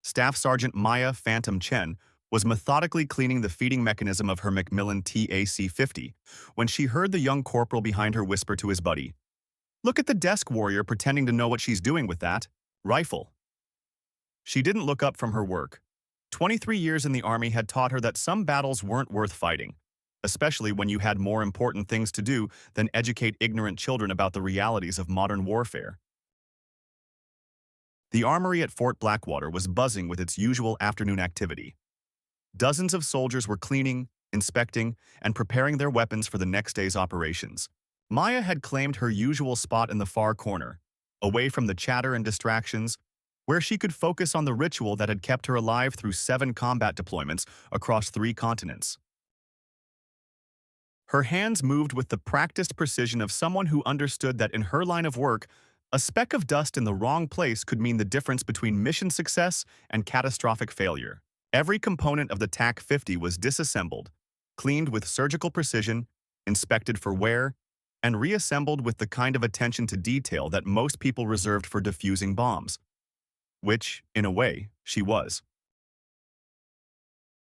Staff Sergeant Maya Phantom Chen was methodically cleaning the feeding mechanism of her Macmillan TAC-50 when she heard the young corporal behind her whisper to his buddy, "Look at the desk warrior pretending to know what she's doing with that rifle." She didn't look up from her work. 23 years in the Army had taught her that some battles weren't worth fighting, especially when you had more important things to do than educate ignorant children about the realities of modern warfare. The armory at Fort Blackwater was buzzing with its usual afternoon activity. Dozens of soldiers were cleaning, inspecting, and preparing their weapons for the next day's operations. Maya had claimed her usual spot in the far corner, away from the chatter and distractions, where she could focus on the ritual that had kept her alive through 7 combat deployments across 3 continents. Her hands moved with the practiced precision of someone who understood that in her line of work, a speck of dust in the wrong place could mean the difference between mission success and catastrophic failure. Every component of the TAC-50 was disassembled, cleaned with surgical precision, inspected for wear, and reassembled with the kind of attention to detail that most people reserved for defusing bombs. Which, in a way, she was.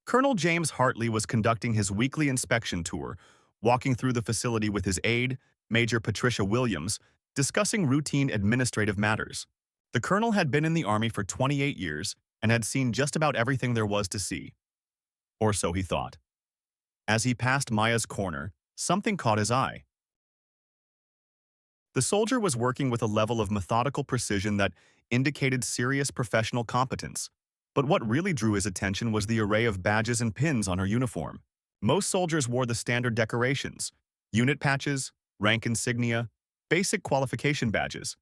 Colonel James Hartley was conducting his weekly inspection tour, walking through the facility with his aide, Major Patricia Williams, discussing routine administrative matters. The colonel had been in the Army for 28 years and had seen just about everything there was to see. Or so he thought. As he passed Maya's corner, something caught his eye. The soldier was working with a level of methodical precision that indicated serious professional competence. But what really drew his attention was the array of badges and pins on her uniform. Most soldiers wore the standard decorations, unit patches, rank insignia, basic qualification badges.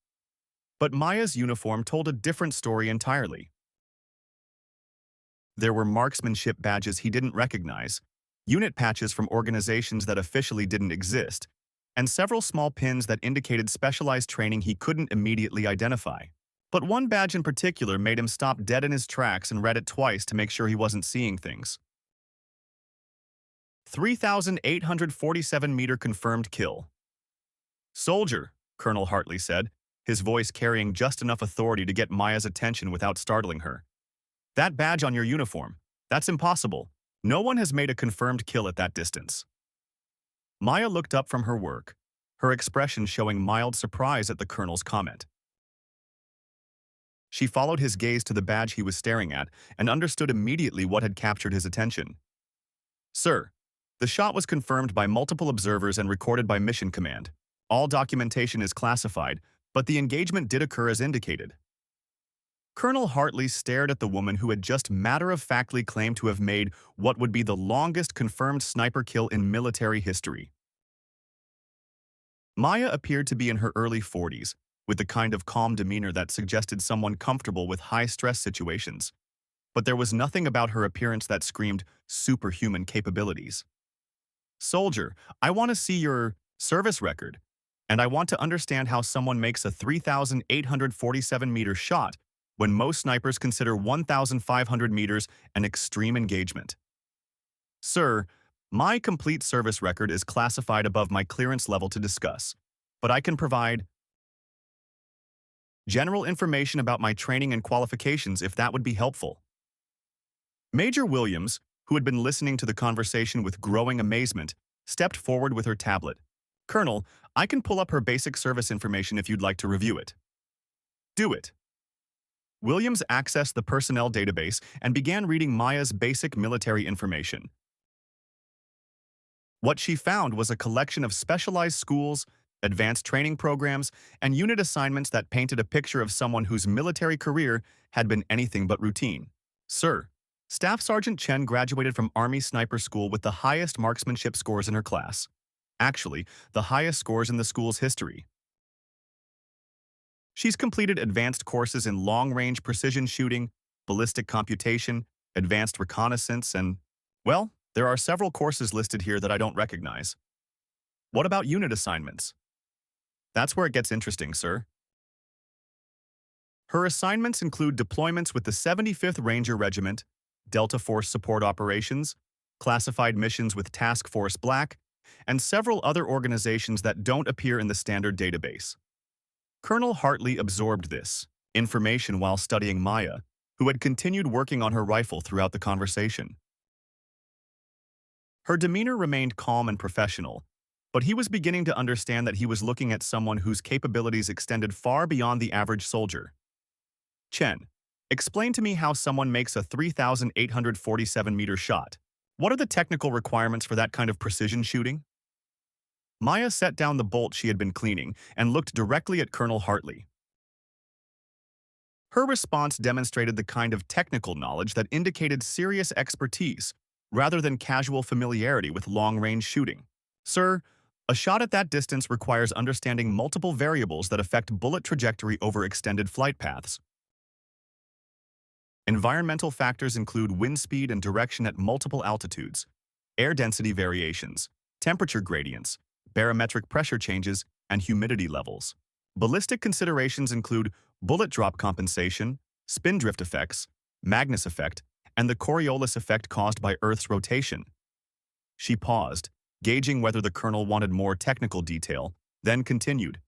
But Maya's uniform told a different story entirely. There were marksmanship badges he didn't recognize, unit patches from organizations that officially didn't exist, and several small pins that indicated specialized training he couldn't immediately identify. But one badge in particular made him stop dead in his tracks and read it twice to make sure he wasn't seeing things. 3,847-meter confirmed kill. "Soldier," Colonel Hartley said, his voice carrying just enough authority to get Maya's attention without startling her. "That badge on your uniform, that's impossible. No one has made a confirmed kill at that distance." Maya looked up from her work, her expression showing mild surprise at the colonel's comment. She followed his gaze to the badge he was staring at and understood immediately what had captured his attention. "Sir, the shot was confirmed by multiple observers and recorded by Mission Command. All documentation is classified, but the engagement did occur as indicated." Colonel Hartley stared at the woman who had just matter-of-factly claimed to have made what would be the longest confirmed sniper kill in military history. Maya appeared to be in her early 40s, with the kind of calm demeanor that suggested someone comfortable with high-stress situations. But there was nothing about her appearance that screamed superhuman capabilities. "Soldier, I want to see your service record, and I want to understand how someone makes a 3,847-meter shot when most snipers consider 1,500 meters an extreme engagement." "Sir, my complete service record is classified above my clearance level to discuss, but I can provide general information about my training and qualifications if that would be helpful." Major Williams, who had been listening to the conversation with growing amazement, stepped forward with her tablet. "Colonel, I can pull up her basic service information if you'd like to review it." "Do it." Williams accessed the personnel database and began reading Maya's basic military information. What she found was a collection of specialized schools, advanced training programs, and unit assignments that painted a picture of someone whose military career had been anything but routine. "Sir, Staff Sergeant Chen graduated from Army Sniper School with the highest marksmanship scores in her class. Actually, the highest scores in the school's history. She's completed advanced courses in long-range precision shooting, ballistic computation, advanced reconnaissance, and, well, there are several courses listed here that I don't recognize. What about unit assignments?" "That's where it gets interesting, sir." Her assignments include deployments with the 75th Ranger Regiment, Delta Force support operations, classified missions with Task Force Black, and several other organizations that don't appear in the standard database. Colonel Hartley absorbed this information while studying Maya, who had continued working on her rifle throughout the conversation. Her demeanor remained calm and professional, but he was beginning to understand that he was looking at someone whose capabilities extended far beyond the average soldier. Chen, explain to me how someone makes a 3,847-meter shot. What are the technical requirements for that kind of precision shooting? Maya set down the bolt she had been cleaning and looked directly at Colonel Hartley. Her response demonstrated the kind of technical knowledge that indicated serious expertise, rather than casual familiarity with long-range shooting. Sir, a shot at that distance requires understanding multiple variables that affect bullet trajectory over extended flight paths. Environmental factors include wind speed and direction at multiple altitudes, air density variations, temperature gradients, barometric pressure changes, and humidity levels. Ballistic considerations include bullet drop compensation, spin drift effects, Magnus effect, and the Coriolis effect caused by Earth's rotation. She paused, gauging whether the colonel wanted more technical detail, then continued.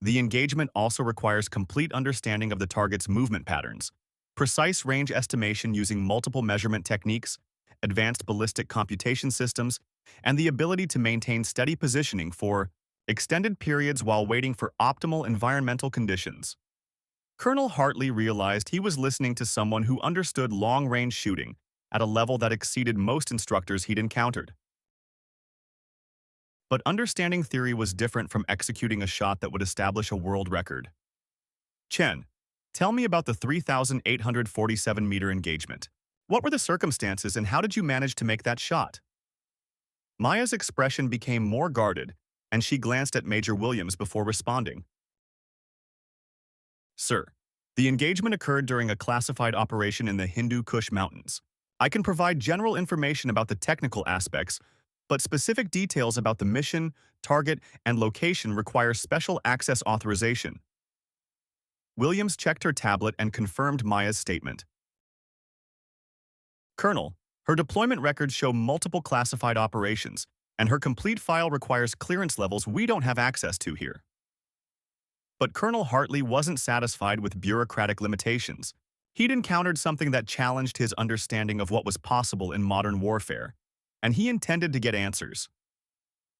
The engagement also requires complete understanding of the target's movement patterns, precise range estimation using multiple measurement techniques, advanced ballistic computation systems, and the ability to maintain steady positioning for extended periods while waiting for optimal environmental conditions. Colonel Hartley realized he was listening to someone who understood long-range shooting at a level that exceeded most instructors he'd encountered. But understanding theory was different from executing a shot that would establish a world record. Chen, tell me about the 3,847-meter engagement. What were the circumstances and how did you manage to make that shot? Maya's expression became more guarded, and she glanced at Major Williams before responding. Sir, the engagement occurred during a classified operation in the Hindu Kush Mountains. I can provide general information about the technical aspects, but specific details about the mission, target, and location require special access authorization. Williams checked her tablet and confirmed Maya's statement. Colonel, her deployment records show multiple classified operations, and her complete file requires clearance levels we don't have access to here. But Colonel Hartley wasn't satisfied with bureaucratic limitations. He'd encountered something that challenged his understanding of what was possible in modern warfare, and he intended to get answers.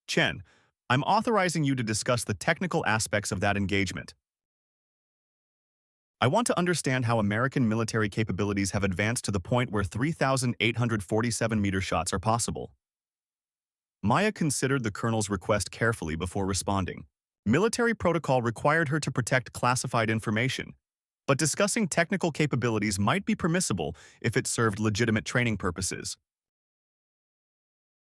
Chen, I'm authorizing you to discuss the technical aspects of that engagement. I want to understand how American military capabilities have advanced to the point where 3,847-meter shots are possible. Maya considered the colonel's request carefully before responding. Military protocol required her to protect classified information, but discussing technical capabilities might be permissible if it served legitimate training purposes.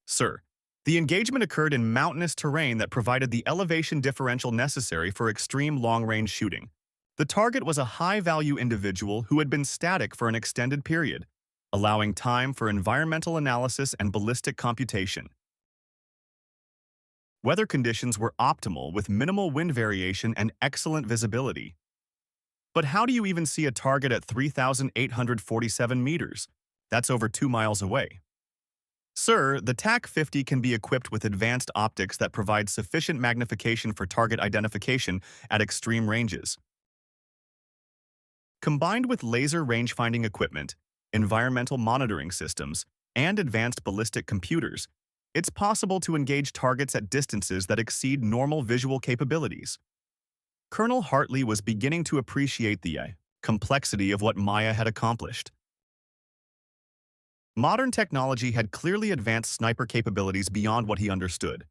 Sir, the engagement occurred in mountainous terrain that provided the elevation differential necessary for extreme long-range shooting. The target was a high-value individual who had been static for an extended period, allowing time for environmental analysis and ballistic computation. Weather conditions were optimal with minimal wind variation and excellent visibility. But how do you even see a target at 3,847 meters? That's over 2 miles away. Sir, the TAC-50 can be equipped with advanced optics that provide sufficient magnification for target identification at extreme ranges. Combined with laser range-finding equipment, environmental monitoring systems, and advanced ballistic computers, it's possible to engage targets at distances that exceed normal visual capabilities. Colonel Hartley was beginning to appreciate the complexity of what Maya had accomplished. Modern technology had clearly advanced sniper capabilities beyond what he understood.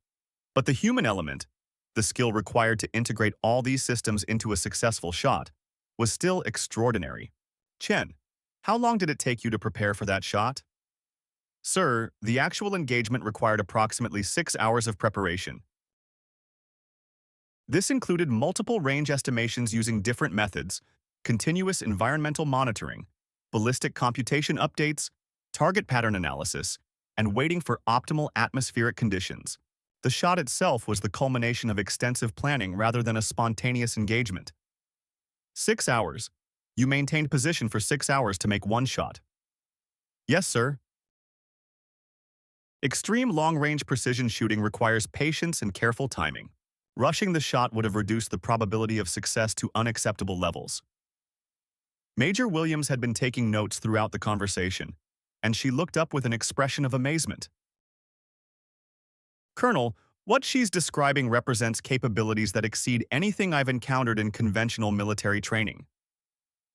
But the human element, the skill required to integrate all these systems into a successful shot, was still extraordinary. Chen, how long did it take you to prepare for that shot? Sir, the actual engagement required approximately 6 hours of preparation. This included multiple range estimations using different methods, continuous environmental monitoring, ballistic computation updates, target pattern analysis, and waiting for optimal atmospheric conditions. The shot itself was the culmination of extensive planning rather than a spontaneous engagement. 6 hours. You maintained position for 6 hours to make one shot. Yes, sir. Extreme long-range precision shooting requires patience and careful timing. Rushing the shot would have reduced the probability of success to unacceptable levels. Major Williams had been taking notes throughout the conversation, and she looked up with an expression of amazement. Colonel, what she's describing represents capabilities that exceed anything I've encountered in conventional military training.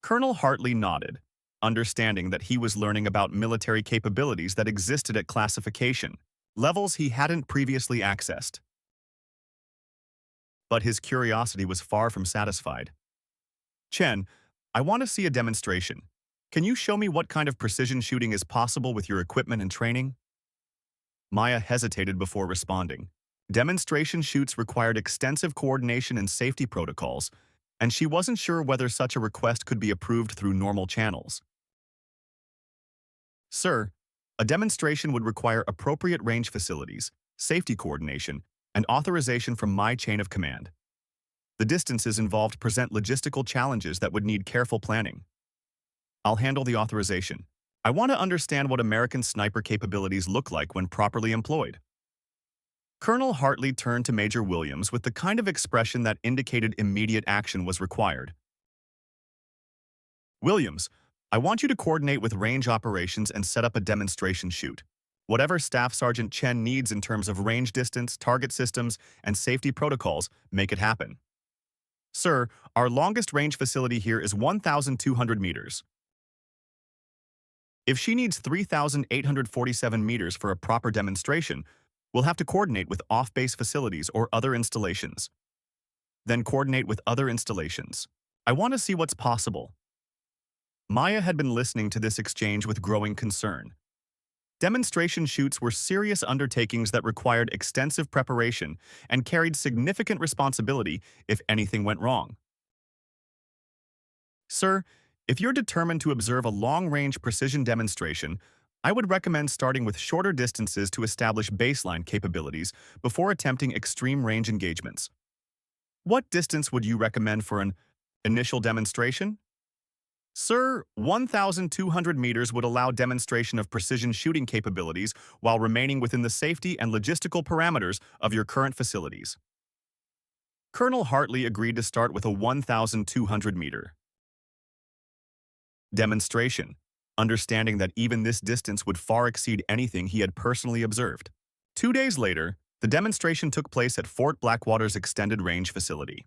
Colonel Hartley nodded, understanding that he was learning about military capabilities that existed at classification, levels he hadn't previously accessed. But his curiosity was far from satisfied. Chen, I want to see a demonstration. Can you show me what kind of precision shooting is possible with your equipment and training? Maya hesitated before responding. Demonstration shoots required extensive coordination and safety protocols, and she wasn't sure whether such a request could be approved through normal channels. Sir, a demonstration would require appropriate range facilities, safety coordination, and authorization from my chain of command. The distances involved present logistical challenges that would need careful planning. I'll handle the authorization. I want to understand what American sniper capabilities look like when properly employed. Colonel Hartley turned to Major Williams with the kind of expression that indicated immediate action was required. Williams, I want you to coordinate with range operations and set up a demonstration shoot. Whatever Staff Sergeant Chen needs in terms of range distance, target systems, and safety protocols, make it happen. Sir, our longest range facility here is 1,200 meters. If she needs 3,847 meters for a proper demonstration, we'll have to coordinate with off-base facilities or other installations. Then coordinate with other installations. I want to see what's possible. Maya had been listening to this exchange with growing concern. Demonstration shoots were serious undertakings that required extensive preparation and carried significant responsibility if anything went wrong. Sir, if you're determined to observe a long-range precision demonstration, I would recommend starting with shorter distances to establish baseline capabilities before attempting extreme range engagements. What distance would you recommend for an initial demonstration? Sir, 1,200 meters would allow demonstration of precision shooting capabilities while remaining within the safety and logistical parameters of your current facilities. Colonel Hartley agreed to start with a 1,200-meter demonstration, understanding that even this distance would far exceed anything he had personally observed. 2 days later, the demonstration took place at Fort Blackwater's Extended Range Facility.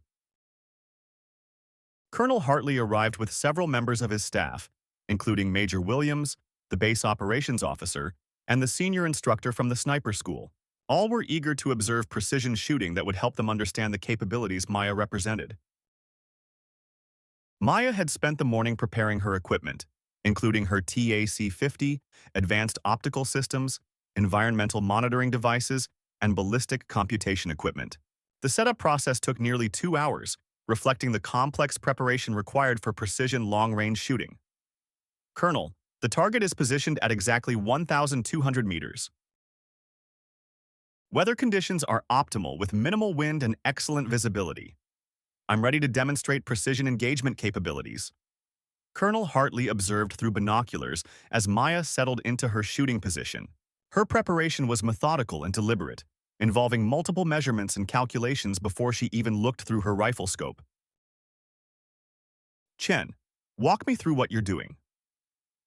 Colonel Hartley arrived with several members of his staff, including Major Williams, the base operations officer, and the senior instructor from the sniper school. All were eager to observe precision shooting that would help them understand the capabilities Maya represented. Maya had spent the morning preparing her equipment, including her TAC-50, advanced optical systems, environmental monitoring devices, and ballistic computation equipment. The setup process took nearly 2 hours, reflecting the complex preparation required for precision long-range shooting. Colonel, the target is positioned at exactly 1,200 meters. Weather conditions are optimal with minimal wind and excellent visibility. I'm ready to demonstrate precision engagement capabilities. Colonel Hartley observed through binoculars as Maya settled into her shooting position. Her preparation was methodical and deliberate, involving multiple measurements and calculations before she even looked through her rifle scope. Chen, walk me through what you're doing.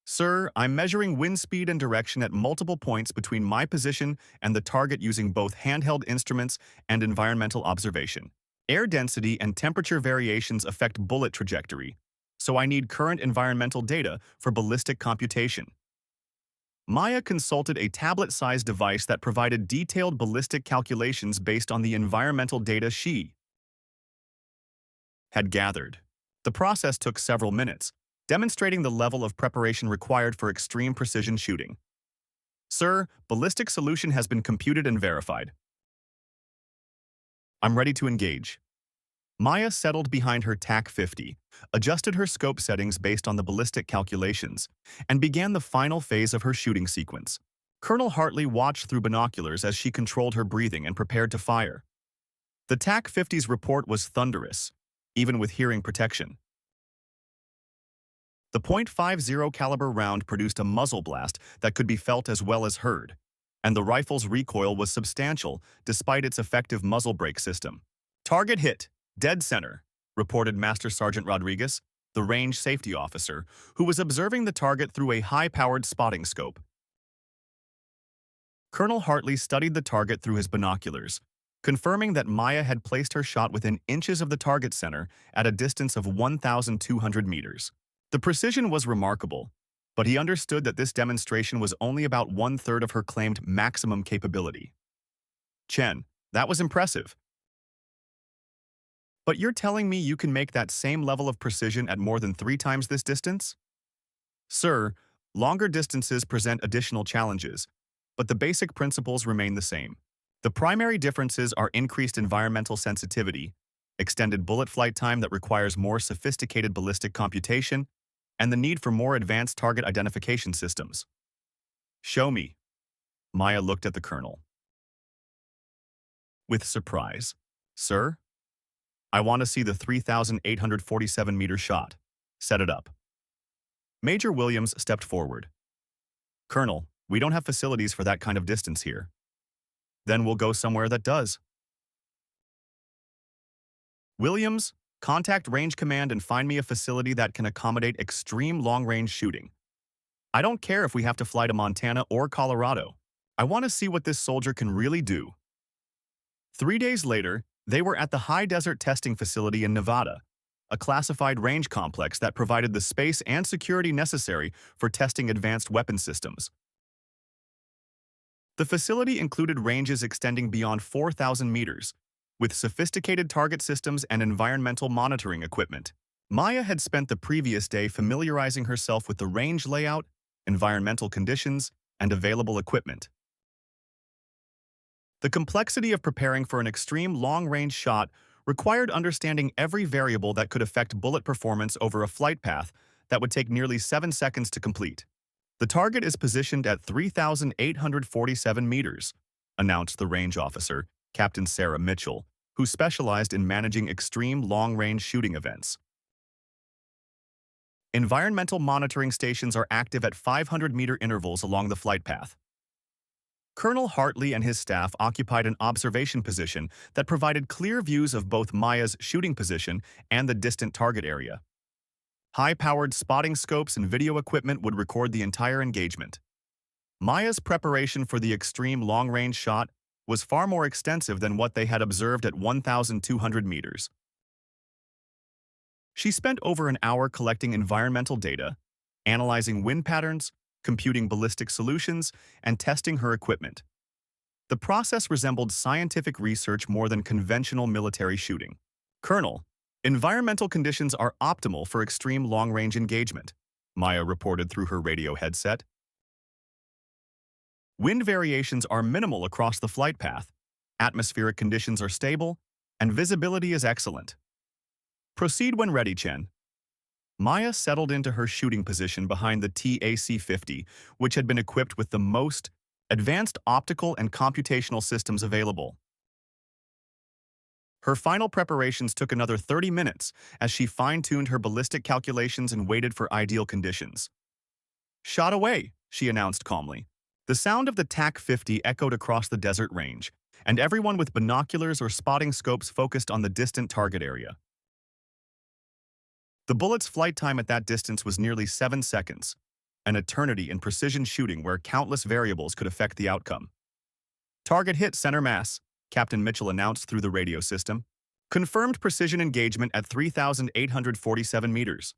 Sir, I'm measuring wind speed and direction at multiple points between my position and the target using both handheld instruments and environmental observation. Air density and temperature variations affect bullet trajectory, so I need current environmental data for ballistic computation. Maya consulted a tablet-sized device that provided detailed ballistic calculations based on the environmental data she had gathered. The process took several minutes, demonstrating the level of preparation required for extreme precision shooting. Sir, ballistic solution has been computed and verified. I'm ready to engage. Maya settled behind her TAC-50, adjusted her scope settings based on the ballistic calculations, and began the final phase of her shooting sequence. Colonel Hartley watched through binoculars as she controlled her breathing and prepared to fire. The TAC-50's report was thunderous, even with hearing protection. The .50 caliber round produced a muzzle blast that could be felt as well as heard, and the rifle's recoil was substantial despite its effective muzzle brake system. Target hit. Dead center, reported Master Sergeant Rodriguez. the range safety officer, who was observing the target through a high-powered spotting scope. Colonel Hartley studied the target through his binoculars, confirming that Maya had placed her shot within inches of the target center at a distance of 1,200 meters. The precision was remarkable, but he understood that this demonstration was only about one-third of her claimed maximum capability. Chen, that was impressive. But you're telling me you can make that same level of precision at more than 3 times this distance? Sir, longer distances present additional challenges, but the basic principles remain the same. The primary differences are increased environmental sensitivity, extended bullet flight time that requires more sophisticated ballistic computation, and the need for more advanced target identification systems. Show me. Maya looked at the colonel with surprise. Sir, I want to see the 3,847-meter shot. Set it up. Major Williams stepped forward. Colonel, we don't have facilities for that kind of distance here. Then we'll go somewhere that does. Williams, contact Range Command and find me a facility that can accommodate extreme long-range shooting. I don't care if we have to fly to Montana or Colorado. I want to see what this soldier can really do. 3 days later, they were at the High Desert Testing Facility in Nevada, a classified range complex that provided the space and security necessary for testing advanced weapon systems. The facility included ranges extending beyond 4,000 meters, with sophisticated target systems and environmental monitoring equipment. Maya had spent the previous day familiarizing herself with the range layout, environmental conditions, and available equipment. The complexity of preparing for an extreme long-range shot required understanding every variable that could affect bullet performance over a flight path that would take nearly 7 seconds to complete. The target is positioned at 3,847 meters, announced the range officer, Captain Sarah Mitchell, who specialized in managing extreme long-range shooting events. Environmental monitoring stations are active at 500-meter intervals along the flight path. Colonel Hartley and his staff occupied an observation position that provided clear views of both Maya's shooting position and the distant target area. High-powered spotting scopes and video equipment would record the entire engagement. Maya's preparation for the extreme long-range shot was far more extensive than what they had observed at 1,200 meters. She spent over an hour collecting environmental data, analyzing wind patterns, computing ballistic solutions, and testing her equipment. The process resembled scientific research more than conventional military shooting. Colonel, environmental conditions are optimal for extreme long-range engagement, Maya reported through her radio headset. Wind variations are minimal across the flight path, atmospheric conditions are stable, and visibility is excellent. Proceed when ready, Chen. Maya settled into her shooting position behind the TAC-50, which had been equipped with the most advanced optical and computational systems available. Her final preparations took another 30 minutes as she fine-tuned her ballistic calculations and waited for ideal conditions. Shot away, she announced calmly. The sound of the TAC-50 echoed across the desert range, and everyone with binoculars or spotting scopes focused on the distant target area. The bullet's flight time at that distance was nearly 7 seconds, an eternity in precision shooting where countless variables could affect the outcome. Target hit center mass, Captain Mitchell announced through the radio system. Confirmed precision engagement at 3,847 meters.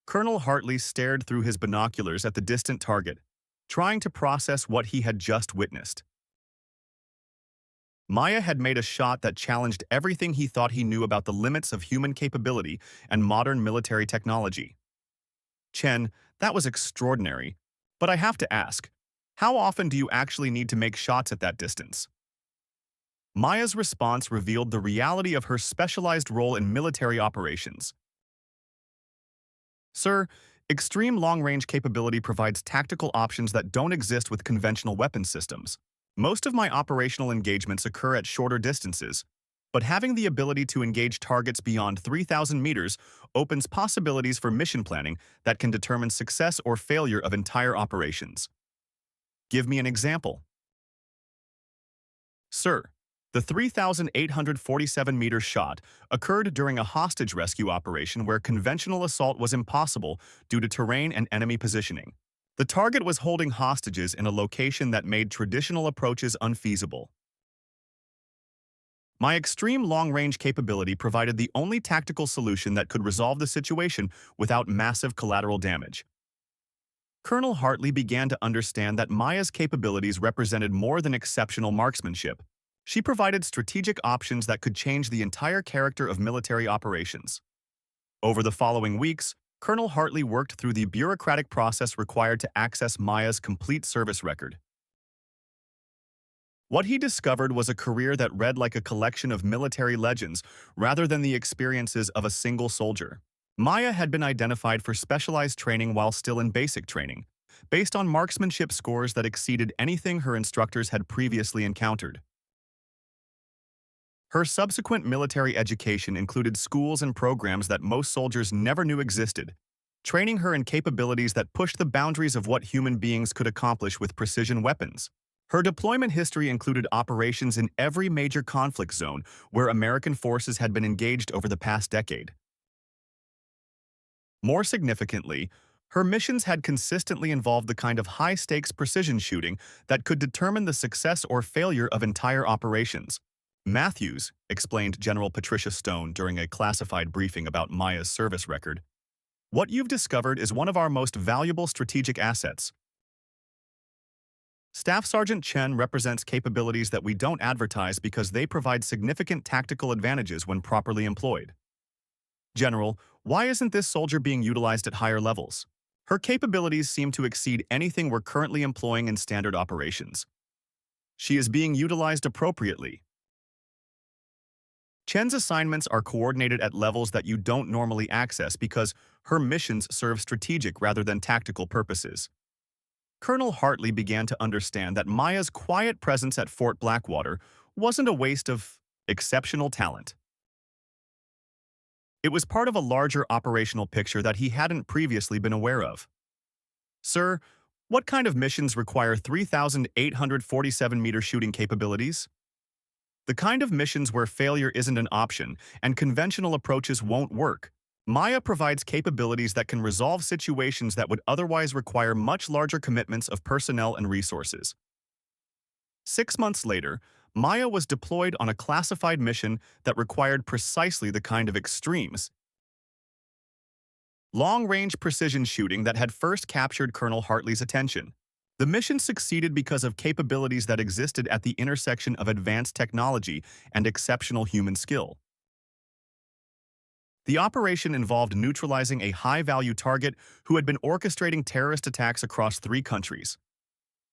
Colonel Hartley stared through his binoculars at the distant target, trying to process what he had just witnessed. Maya had made a shot that challenged everything he thought he knew about the limits of human capability and modern military technology. Chen, that was extraordinary, but I have to ask, how often do you actually need to make shots at that distance? Maya's response revealed the reality of her specialized role in military operations. Sir, extreme long-range capability provides tactical options that don't exist with conventional weapon systems. Most of my operational engagements occur at shorter distances, but having the ability to engage targets beyond 3,000 meters opens possibilities for mission planning that can determine success or failure of entire operations. Give me an example. Sir, The 3,847-meter shot occurred during a hostage rescue operation where conventional assault was impossible due to terrain and enemy positioning. The target was holding hostages in a location that made traditional approaches unfeasible. My extreme long-range capability provided the only tactical solution that could resolve the situation without massive collateral damage. Colonel Hartley began to understand that Maya's capabilities represented more than exceptional marksmanship. She provided strategic options that could change the entire character of military operations. Over the following weeks, Colonel Hartley worked through the bureaucratic process required to access Maya's complete service record. What he discovered was a career that read like a collection of military legends rather than the experiences of a single soldier. Maya had been identified for specialized training while still in basic training, based on marksmanship scores that exceeded anything her instructors had previously encountered. Her subsequent military education included schools and programs that most soldiers never knew existed, training her in capabilities that pushed the boundaries of what human beings could accomplish with precision weapons. Her deployment history included operations in every major conflict zone where American forces had been engaged over the past decade. More significantly, her missions had consistently involved the kind of high-stakes precision shooting that could determine the success or failure of entire operations. Matthews, explained General Patricia Stone during a classified briefing about Maya's service record, "What you've discovered is one of our most valuable strategic assets." Staff Sergeant Chen represents capabilities that we don't advertise because they provide significant tactical advantages when properly employed. General, why isn't this soldier being utilized at higher levels? Her capabilities seem to exceed anything we're currently employing in standard operations. She is being utilized appropriately. Chen's assignments are coordinated at levels that you don't normally access because her missions serve strategic rather than tactical purposes. Colonel Hartley began to understand that Maya's quiet presence at Fort Blackwater wasn't a waste of exceptional talent. It was part of a larger operational picture that he hadn't previously been aware of. "Sir, what kind of missions require 3,847-meter shooting capabilities?" "The kind of missions where failure isn't an option and conventional approaches won't work. Maya provides capabilities that can resolve situations that would otherwise require much larger commitments of personnel and resources." 6 months later, Maya was deployed on a classified mission that required precisely the kind of extremes long-range precision shooting that had first captured Colonel Hartley's attention. The mission succeeded because of capabilities that existed at the intersection of advanced technology and exceptional human skill. The operation involved neutralizing a high-value target who had been orchestrating terrorist attacks across 3 countries.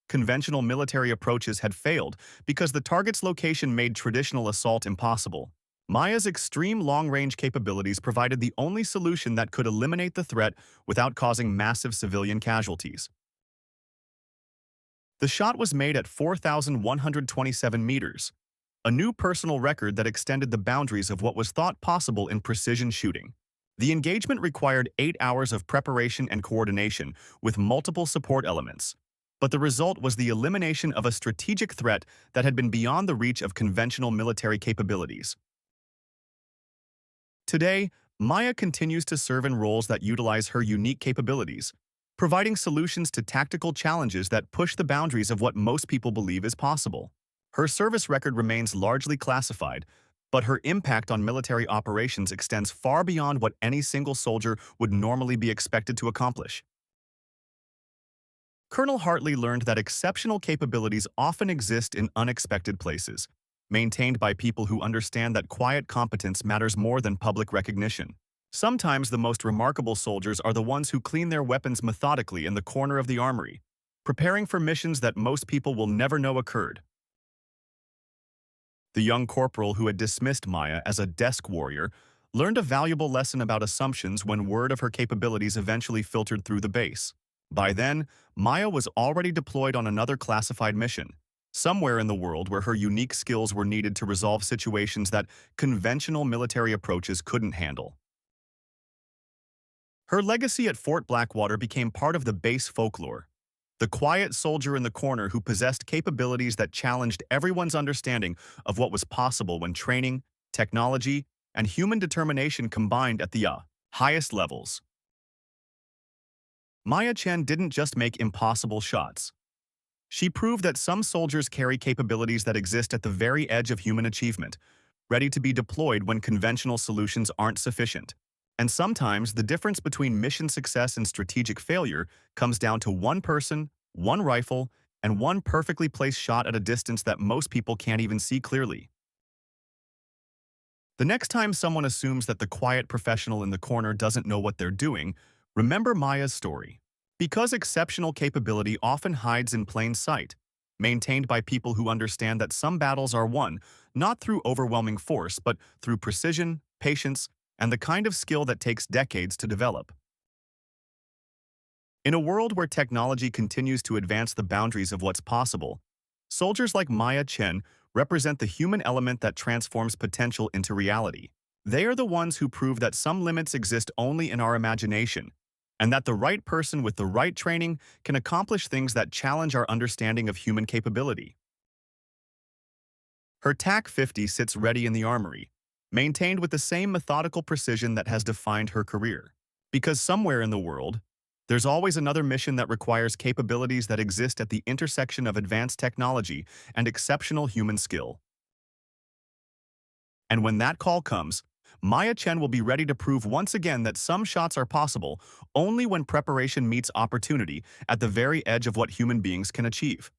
Conventional military approaches had failed because the target's location made traditional assault impossible. Maya's extreme long-range capabilities provided the only solution that could eliminate the threat without causing massive civilian casualties. The shot was made at 4,127 meters, a new personal record that extended the boundaries of what was thought possible in precision shooting. The engagement required 8 hours of preparation and coordination with multiple support elements, but the result was the elimination of a strategic threat that had been beyond the reach of conventional military capabilities. Today, Maya continues to serve in roles that utilize her unique capabilities, providing solutions to tactical challenges that push the boundaries of what most people believe is possible. Her service record remains largely classified, but her impact on military operations extends far beyond what any single soldier would normally be expected to accomplish. Colonel Hartley learned that exceptional capabilities often exist in unexpected places, maintained by people who understand that quiet competence matters more than public recognition. Sometimes the most remarkable soldiers are the ones who clean their weapons methodically in the corner of the armory, preparing for missions that most people will never know occurred. The young corporal who had dismissed Maya as a desk warrior learned a valuable lesson about assumptions when word of her capabilities eventually filtered through the base. By then, Maya was already deployed on another classified mission, somewhere in the world where her unique skills were needed to resolve situations that conventional military approaches couldn't handle. Her legacy at Fort Blackwater became part of the base folklore. the quiet soldier in the corner who possessed capabilities that challenged everyone's understanding of what was possible when training, technology, and human determination combined at the highest levels. Maya Chen didn't just make impossible shots. She proved that some soldiers carry capabilities that exist at the very edge of human achievement, ready to be deployed when conventional solutions aren't sufficient. And sometimes the difference between mission success and strategic failure comes down to one person, one rifle, and one perfectly placed shot at a distance that most people can't even see clearly. The next time someone assumes that the quiet professional in the corner doesn't know what they're doing, remember Maya's story. Because exceptional capability often hides in plain sight, maintained by people who understand that some battles are won not through overwhelming force but through precision, patience, and the kind of skill that takes decades to develop. In a world where technology continues to advance the boundaries of what's possible, soldiers like Maya Chen represent the human element that transforms potential into reality. They are the ones who prove that some limits exist only in our imagination, and that the right person with the right training can accomplish things that challenge our understanding of human capability. Her TAC-50 sits ready in the armory, maintained with the same methodical precision that has defined her career. Because somewhere in the world, there's always another mission that requires capabilities that exist at the intersection of advanced technology and exceptional human skill. And when that call comes, Maya Chen will be ready to prove once again that some shots are possible only when preparation meets opportunity at the very edge of what human beings can achieve.